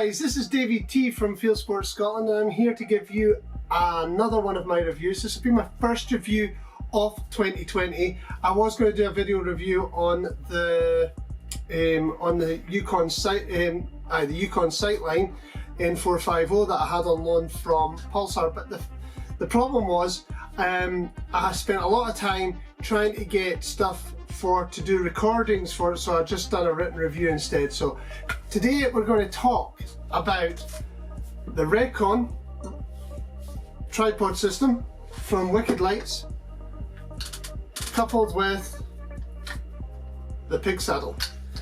guys, this is Davey T from Field Sports Scotland, and I'm here to give you another one of my reviews. This will be my first review of 2020. I was going to do a video review on the Yukon Sightline N450 that I had on loan from Pulsar, but the problem was I spent a lot of time trying to get stuff to do recordings for it, so I've just done a written review instead. So today we're going to talk about the Rekon tripod system from Wicked Lights coupled with the Pig saddle.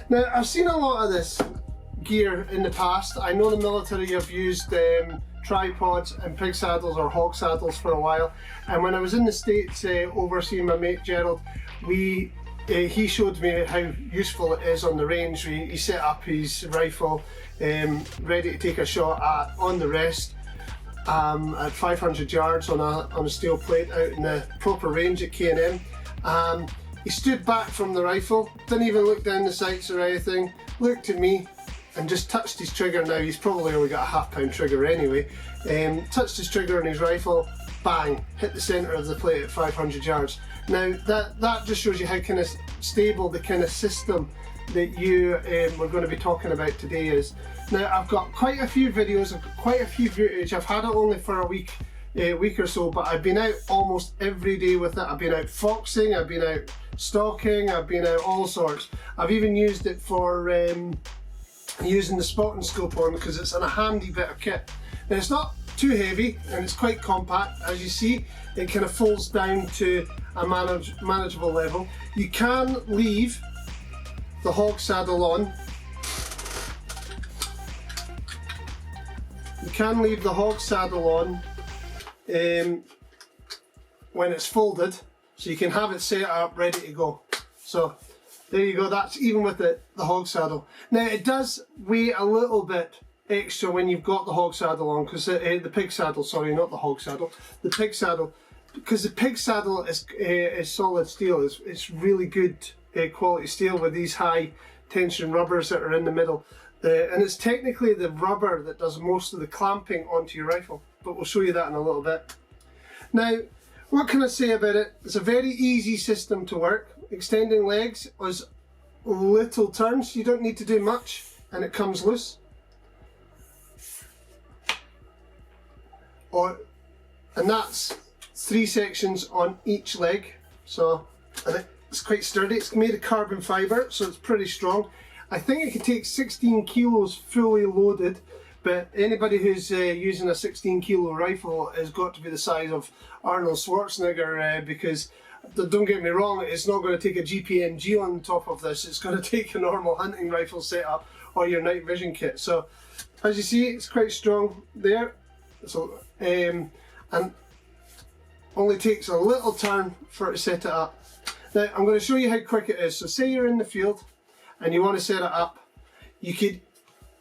Now, I've seen a lot of this gear in the past. I know the military have used tripods and pig saddles or hog saddles for a while, and when I was in the States overseeing my mate Gerald, he showed me how useful it is on the range. He set up his rifle ready to take a shot on the rest at 500 yards on a steel plate out in the proper range at K&M. He stood back from the rifle, didn't even look down the sights or anything, looked at me and just touched his trigger. Now he's probably only got a half-pound trigger anyway. Touched his trigger on his rifle, bang, hit the centre of the plate at 500 yards. Now that just shows you how kind of stable the kind of system that we're going to be talking about today is. Now I've got quite a few videos, I've got quite a few footage. I've had it only for a week or so, but I've been out almost every day with it. I've been out foxing, I've been out stalking, I've been out all sorts. I've even used it for using the spotting scope on, because it's in a handy bit of kit. Now it's not too heavy and it's quite compact. As you see, it kind of folds down to a manageable level. You can leave the hog saddle on. You can leave the hog saddle on when it's folded, so you can have it set up ready to go. So there you go, that's even with the hog saddle. Now it does weigh a little bit extra when you've got the hog saddle on, because the pig saddle, sorry, not the hog saddle, the pig saddle, because the pig saddle is solid steel. It's really good quality steel with these high tension rubbers that are in the middle, and it's technically the rubber that does most of the clamping onto your rifle, but we'll show you that in a little bit. Now, what can I say about it? It's a very easy system to work. Extending legs is little turns, you don't need to do much, and it comes loose. And that's 3 sections on each leg, so it's quite sturdy. It's made of carbon fibre, so it's pretty strong. I think it could take 16 kilos fully loaded, but anybody who's using a 16 kilo rifle has got to be the size of Arnold Schwarzenegger, because don't get me wrong, it's not going to take a GPMG on top of this. It's going to take a normal hunting rifle setup or your night vision kit. So as you see, it's quite strong there. So and only takes a little turn for it to set it up. Now I'm going to show you how quick it is. So say you're in the field and you want to set it up,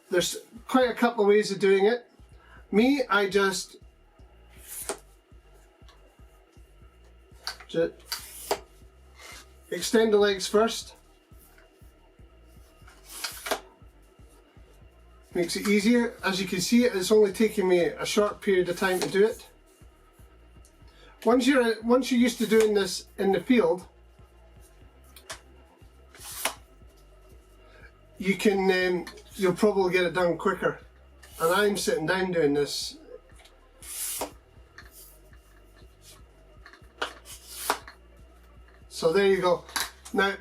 there's quite a couple of ways of doing it. Me, I just extend the legs first. Makes it easier. As you can see, it's only taking me a short period of time to do it. Once you're used to doing this in the field, you can you'll probably get it done quicker. And I'm sitting down doing this. So there you go. Now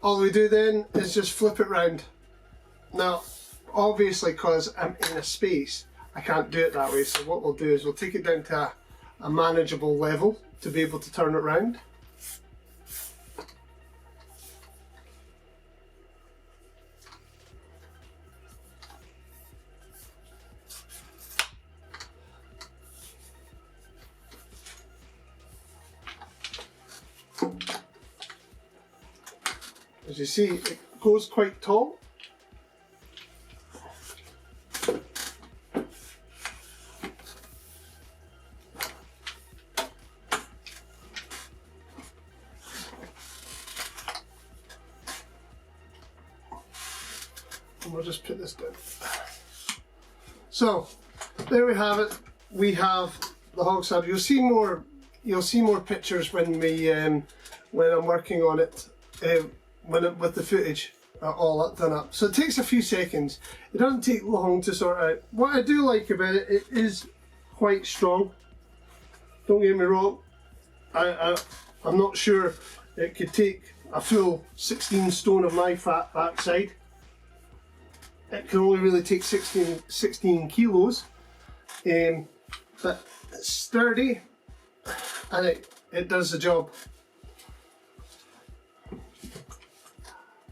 all we do then is just flip it round. Now obviously, because I'm in a space, I can't do it that way, so what we'll do is we'll take it down to a manageable level to be able to turn it round. As you see, it goes quite tall. And we'll just put this down. So there we have it. We have the hog saddle. You'll see more pictures when I'm working on it, with the footage all done up. So it takes a few seconds. It doesn't take long to sort out. What I do like about it, it is quite strong. Don't get me wrong. I'm not sure it could take a full 16 stone of my fat backside. It can only really take 16 kilos, but it's sturdy and it does the job.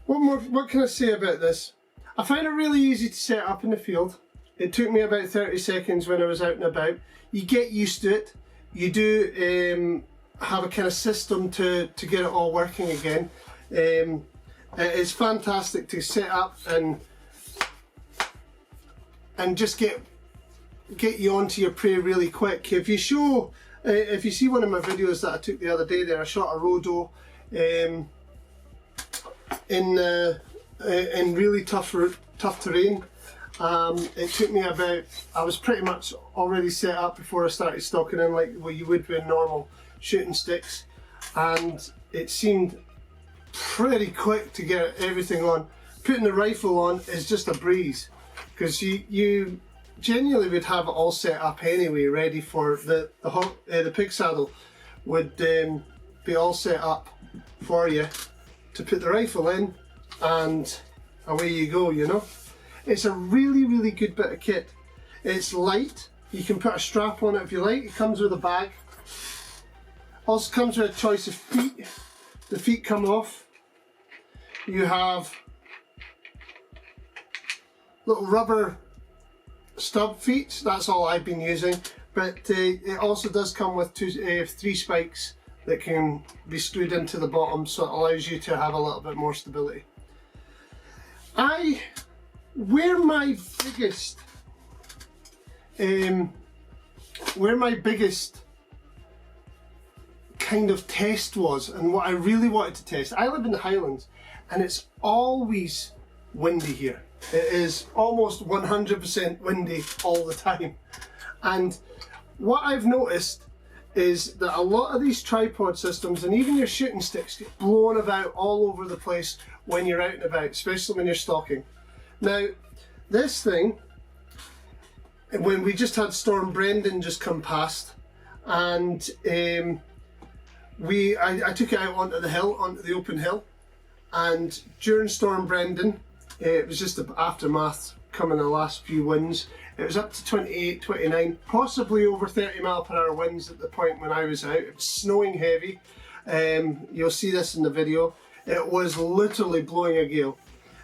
What can I say about this? I find it really easy to set up in the field. It took me about 30 seconds when I was out and about. You get used to it. You do have a kind of system to get it all working again. It's fantastic to set up and just get you onto your prey really quick. If you see one of my videos that I took the other day there, I shot a rodo in really tough terrain. It took me I was pretty much already set up before I started stalking in, like what you would with normal shooting sticks, and it seemed pretty quick to get everything on. Putting the rifle on is just a breeze, because you genuinely would have it all set up anyway, ready for the pig saddle would be all set up for you to put the rifle in, and away you go, you know. It's a really good bit of kit. It's light. You can put a strap on it if you like. It comes with a bag. Also comes with a choice of feet. The feet come off. You have little rubber stub feet. That's all I've been using. But it also does come with 3 spikes that can be screwed into the bottom, so it allows you to have a little bit more stability. Where my biggest kind of test was, and what I really wanted to test, I live in the Highlands and it's always windy here. It is almost 100% windy all the time, and what I've noticed is that a lot of these tripod systems and even your shooting sticks get blown about all over the place when you're out and about, especially when you're stalking. Now, this thing, when we just had Storm Brendan just come past, and I took it out onto the hill, onto the open hill, and during Storm Brendan, it was just the aftermath coming the last few winds. It was up to 28, 29, possibly over 30 mph winds at the point when I was out. It was snowing heavy. You'll see this in the video. It was literally blowing a gale.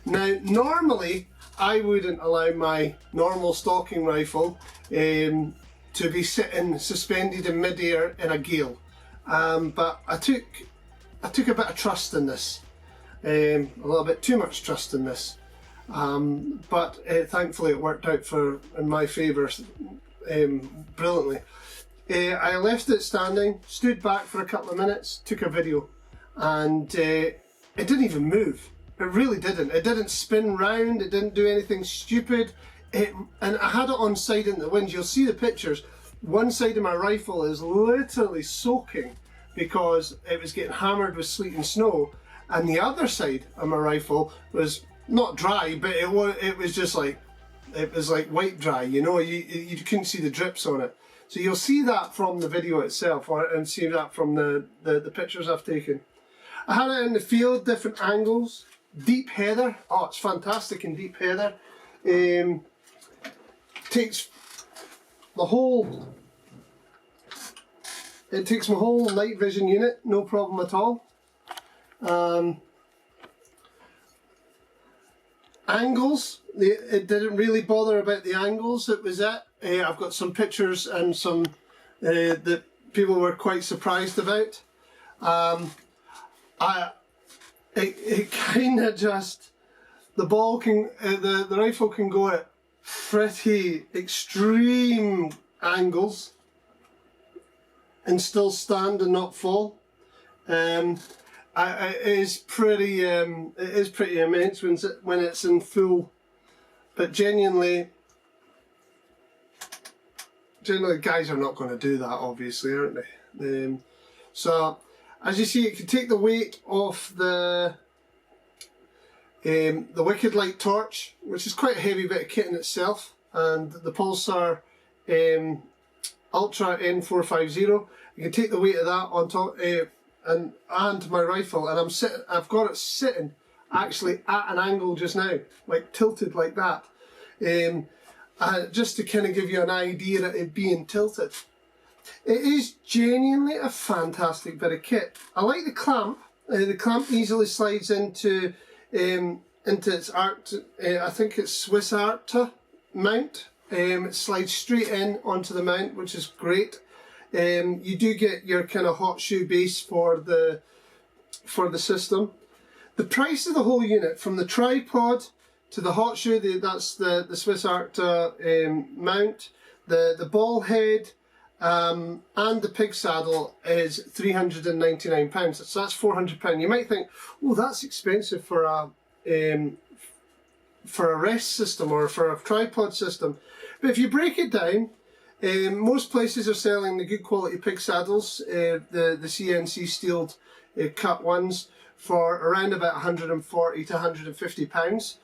Now, normally, I wouldn't allow my normal stalking rifle to be sitting suspended in mid-air in a gale. But I took a bit of trust in this. A little bit too much trust in this. But thankfully it worked out in my favour brilliantly. I left it standing, stood back for a couple of minutes, took a video, and it didn't even move. It really didn't. It didn't spin round, it didn't do anything stupid. And I had it on side in the wind. You'll see the pictures. One side of my rifle is literally soaking because it was getting hammered with sleet and snow, and the other side of my rifle was not dry, but it was just like, it was like white dry, you know. You couldn't see the drips on it. So you'll see that from the video itself, and see that from the pictures I've taken. I had it in the field, different angles, deep heather. Oh, it's fantastic in deep heather. Takes my whole night vision unit, no problem at all. Angles, it didn't really bother about the angles. It was it. I've got some pictures and some that people were quite surprised about. It kind of just, the ball can, the rifle can go at pretty extreme angles and still stand and not fall. It is pretty immense when it's in full, but genuinely generally guys are not going to do that, obviously, aren't they? So as you see, it can take the weight off the Wicked Light torch, which is quite a heavy bit of kit in itself, and the Pulsar Ultra N450. You can take the weight of that on top, and my rifle, and I've got it sitting actually at an angle just now, like tilted like that, just to kind of give you an idea of it being tilted. It is genuinely a fantastic bit of kit. I like the clamp. The clamp easily slides into its I think it's Swiss Arcta mount. It slides straight in onto the mount, which is great. You do get your kind of hot shoe base for the system. The price of the whole unit, from the tripod to the hot shoe, that's the Swiss Arcta mount, the ball head, and the pig saddle is £399. So that's £400. You might think, oh, that's expensive for a rest system or for a tripod system. But if you break it down, most places are selling the good quality pig saddles, the CNC steeled cut ones, for around about £140 to £150.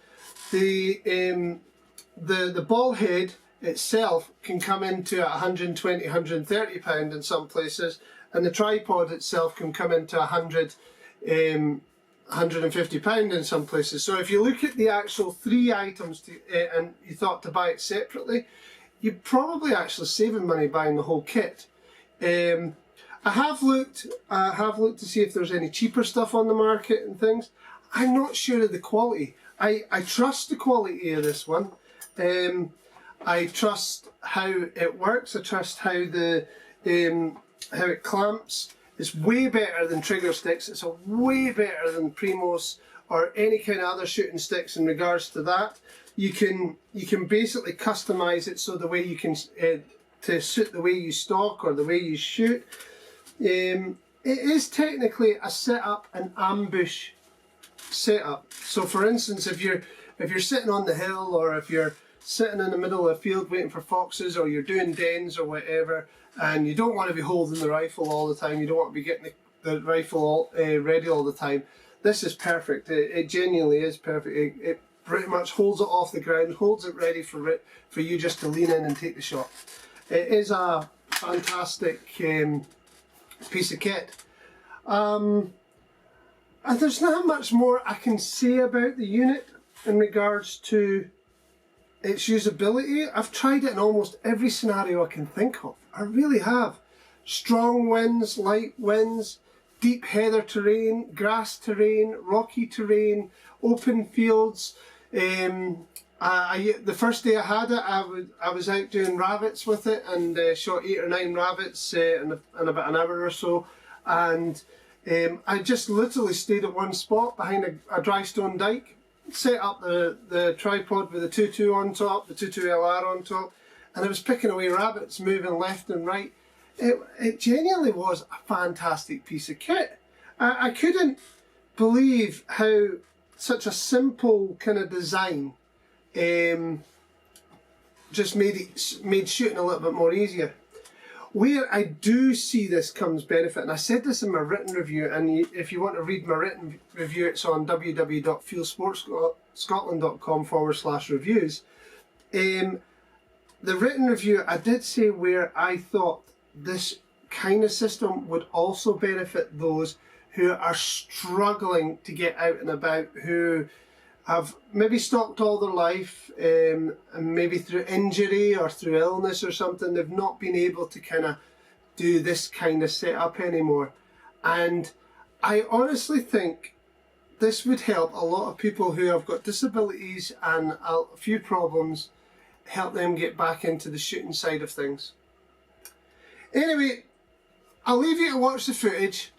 The ball head itself can come into £120, £130 in some places, and the tripod itself can come into £100, £150 in some places. So if you look at the actual three items and you thought to buy it separately, you're probably actually saving money buying the whole kit. I have looked to see if there's any cheaper stuff on the market and things. I'm not sure of the quality. I trust the quality of this one. I trust how it works. I trust how how it clamps. It's way better than trigger sticks. It's way better than Primos or any kind of other shooting sticks in regards to that. You can basically customize it so the way you can to suit the way you stalk or the way you shoot. It is technically a setup and ambush setup. So for instance, if you're sitting on the hill, or if you're sitting in the middle of a field waiting for foxes, or you're doing dens or whatever, and you don't want to be holding the rifle all the time, you don't want to be getting the rifle ready all the time, this is perfect. It genuinely is perfect. It pretty much holds it off the ground, holds it ready for you just to lean in and take the shot. It is a fantastic piece of kit. And there's not much more I can say about the unit in regards to its usability. I've tried it in almost every scenario I can think of. I really have. Strong winds, light winds, deep heather terrain, grass terrain, rocky terrain, open fields. The first day I had it, I was out doing rabbits with it, and shot 8 or 9 rabbits in about an hour or so, and I just literally stayed at one spot behind a dry stone dike, set up the tripod with the 2.2 on top, the 2.2 LR on top, and I was picking away rabbits, moving left and right. It genuinely was a fantastic piece of kit. I couldn't believe how such a simple kind of design just made shooting a little bit more easier. Where I do see this comes benefit, and I said this in my written review, and if you want to read my written review, it's on www.fieldsportscotland.com/reviews. The written review, I did say where I thought this kind of system would also benefit those who are struggling to get out and about, who have maybe stalked all their life, and maybe through injury or through illness or something, they've not been able to kind of do this kind of setup anymore. And I honestly think this would help a lot of people who have got disabilities and a few problems, help them get back into the shooting side of things. Anyway, I'll leave you to watch the footage,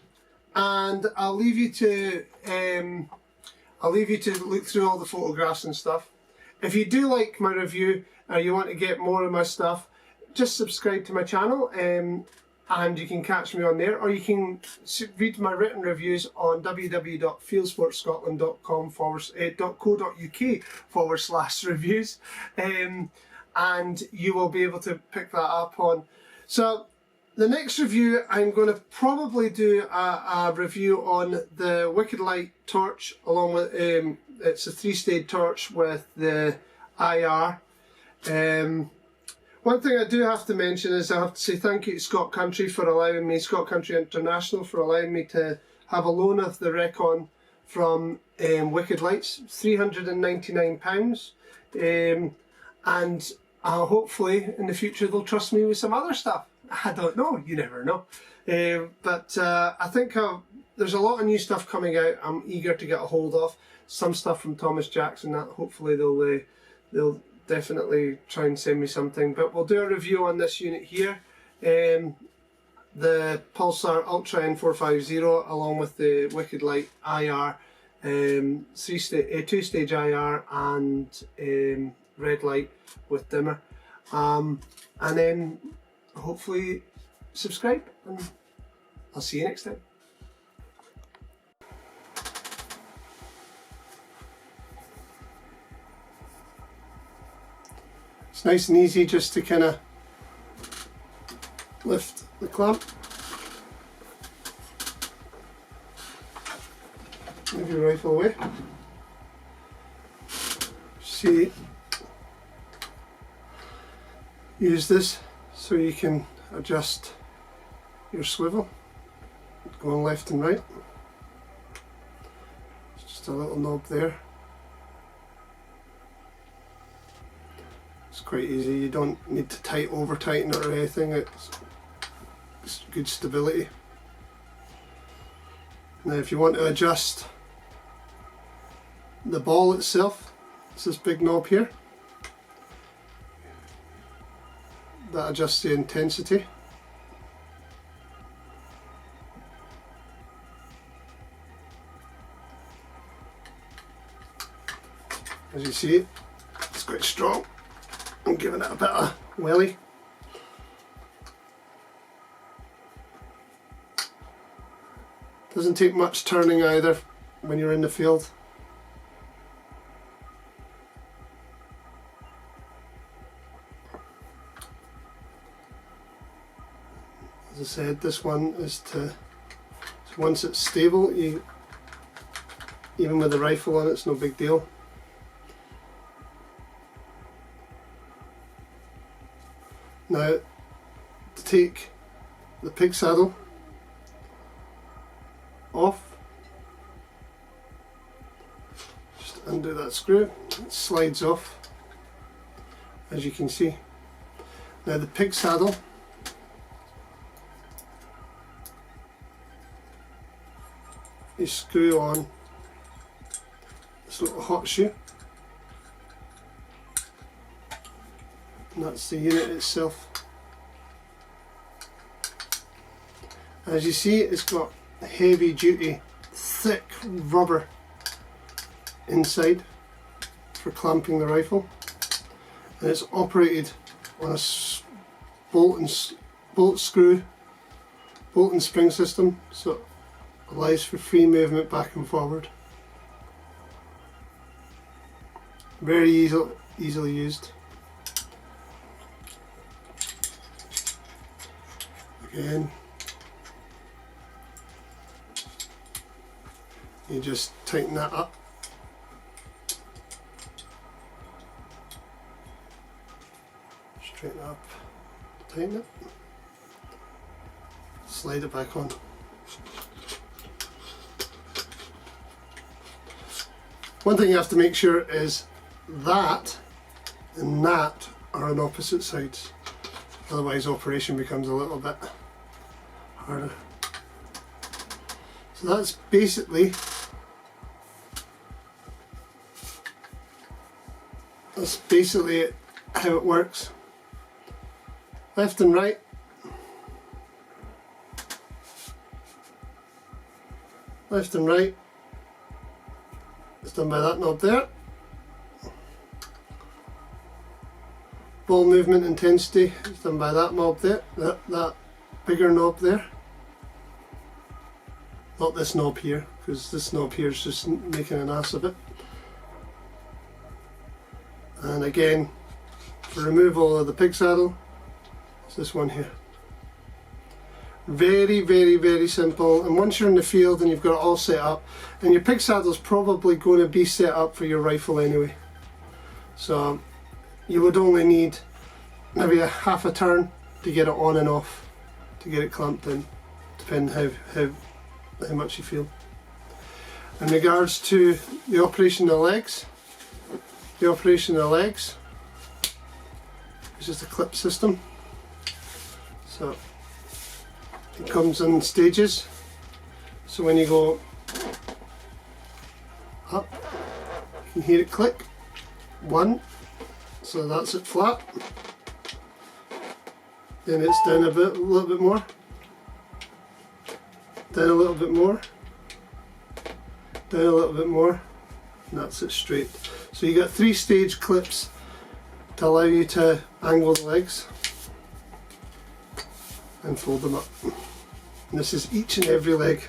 and I'll leave you to look through all the photographs and stuff. If you do like my review or you want to get more of my stuff, just subscribe to my channel, and you can catch me on there, or you can read my written reviews on www.fieldsportscotland.com.co.uk/reviews. and you will be able to pick that up on. So the next review, I'm going to probably do a review on the Wicked Light torch, along with it's a 3-stage torch with the IR. One thing I do have to mention is I have to say thank you to Scott Country for allowing me, Scott Country International, for allowing me to have a loan of the Rekon from Wicked Lights, £399, and hopefully in the future they'll trust me with some other stuff. I don't know, you never know. But I think there's a lot of new stuff coming out I'm eager to get a hold of. Some stuff from Thomas Jackson that hopefully they'll definitely try and send me something. But we'll do a review on this unit here. The Pulsar Ultra N450 along with the Wicked Light IR, 2-stage IR and red light with dimmer. And then hopefully subscribe, and I'll see you next time. It's nice and easy just to kind of lift the clamp, move your rifle away. See, use this so you can adjust your swivel, going left and right. It's just a little knob there. It's quite easy, you don't need to over tighten it or anything, it's good stability. Now if you want to adjust the ball itself, it's this big knob here. That adjusts the intensity. As you see, it's quite strong. I'm giving it a bit of welly. Doesn't take much turning either when you're in the field. As I said, this one is to, once it's stable, even with the rifle on, it's no big deal. Now, to take the pig saddle off, just undo that screw, it slides off, as you can see. Now the pig saddle, you screw on this little hot shoe, and that's the unit itself. As you see, it's got heavy duty thick rubber inside for clamping the rifle, and it's operated on a bolt and spring system, so it allows for free movement back and forward. Very easily used. Again, you just tighten that up. Straighten it up, tighten it, slide it back on. One thing you have to make sure is that and that are on opposite sides, otherwise operation becomes a little bit harder. So that's basically how it works. Left and right. Left and right. It's done by that knob there. Ball movement intensity is done by that knob there. That bigger knob there. Not this knob here, because this knob here is just making an ass of it. And again, for removal of the pig saddle is this one here. Very, very, very simple, and once you're in the field and you've got it all set up, and your pig saddle is probably going to be set up for your rifle anyway, so you would only need maybe a half a turn to get it on and off, to get it clamped in, depending how much you feel. In regards to the operation of the legs, is just a clip system. So it comes in stages. So when you go up, you can hear it click. One, so that's it flat. Then it's down a little bit more. Down a little bit more. Down a little bit more. And that's it straight. So you got 3 stage clips to allow you to angle the legs and fold them up. And this is each and every leg.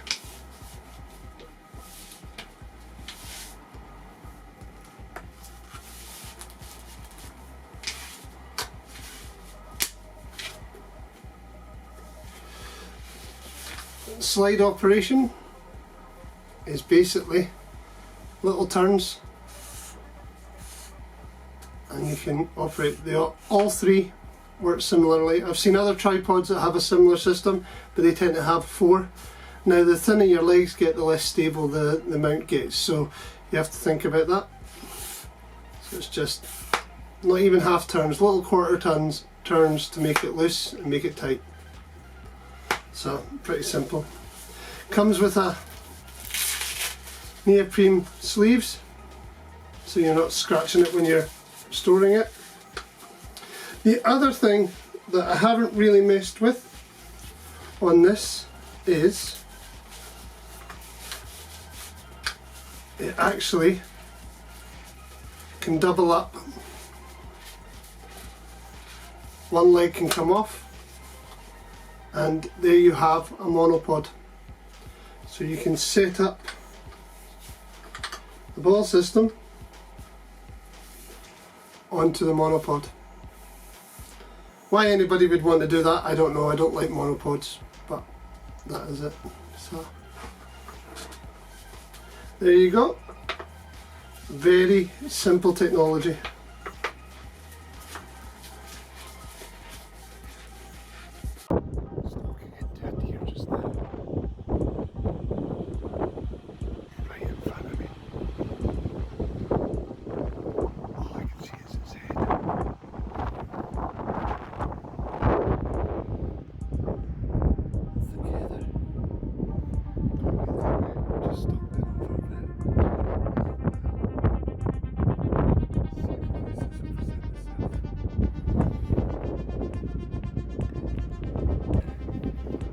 Slide operation is basically little turns, and you can operate all 3 work similarly. I've seen other tripods that have a similar system, but they tend to have 4. Now the thinner your legs get, the less stable the mount gets, so you have to think about that. So it's just not even half turns, little quarter turns to make it loose and make it tight. So pretty simple. Comes with a neoprene sleeves, so you're not scratching it when you're storing it. The other thing that I haven't really messed with on this is it actually can double up. One leg can come off, and there you have a monopod. So you can set up the ball system onto the monopod. Why anybody would want to do that, I don't know. I don't like monopods, but that is it. So there you go. Very simple technology.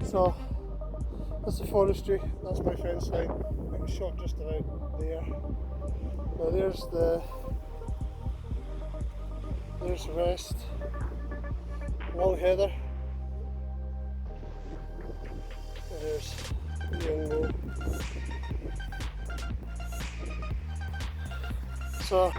So that's the forestry, that's my fence line. It was shot just about there. Now there's the rest. Long heather. There's the young bull. So